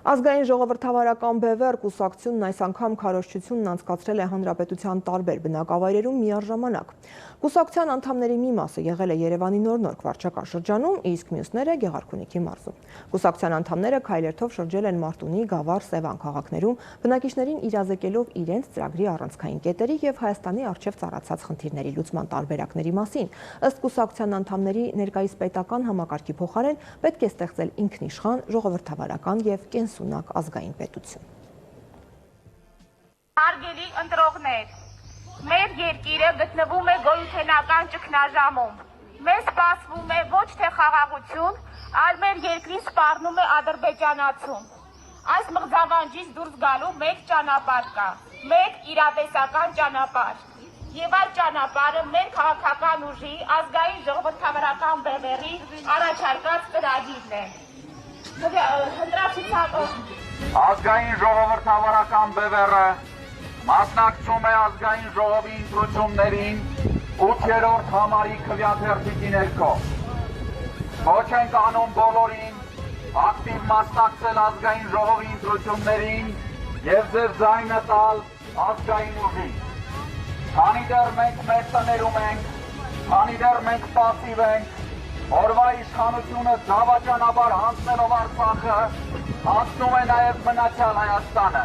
Ազգային ժողովրդավարական բևեռ կուսակցությունն այս անգամ քարոզչությունն անցկացրել է հանրապետության տարբեր բնակավայրերում միառժամանակ։ Կուսակցության անդամների մի մասը եղել է Երևանի Նոր-Նորք վարչական շրջանում, իսկ մյուսները Գեղարքունիքի մարզում։ Կուսակցության անդամները քայլերթով շրջել են Մարտունի, Գավառ, Սևան քաղաքներում, բնակիչներին իրազեկելով իրենց ծրագրի առանցքային կետերի եւ Հայաստանի առջեւ ծառացած խնդիրների լուծման տարբերակների մասին։ Ըստ կուսակցության անդամների, ներկայիս պետական համակարգի փոխարեն պետք է ստեղծել ինքնիշխան, ժողովրդավարական եւ կենսունակ ազգային պետություն։ Հարգելի ընտրողներ, մեր երկիրը գտնվում է գոյութենական ճգնաժամում։ Մեզ սպասվում է ոչ թե խաղաղություն, այլ մեր երկրին սպառնում է ադրբեջանացում։ Այս մղձավանջից դուրս գալու մեկ ճանապարհ կա, մեկ իրատեսական ճանապարհ։ Եվ այդ ճանապարհը մեր քաղաքական ուժի, ազգային ժողովրդավարական բևեռի առաջարկած ծրագիրն է։ Ազգային ժողովրդավարական բևեռը մասնակցում է ազգային ժողովի ընտրություններին 8-րդ համարի քվեաթերթիկի ներքո։ Ոչ ենք անում բոլորին ակտիվ մասնակցել ազգային ժողովի ընտրություններին եւ ձեր ձայնը տալ ազգային ուժին։ Քանի դեռ մենք մեր տներում ենք, քանի դեռ մենք պասիվ ենք, օրվա իշխանությունը դավաճանաբար հանձնելով Արցախը, հանձնում է նաև մնացյալ Հայաստանը։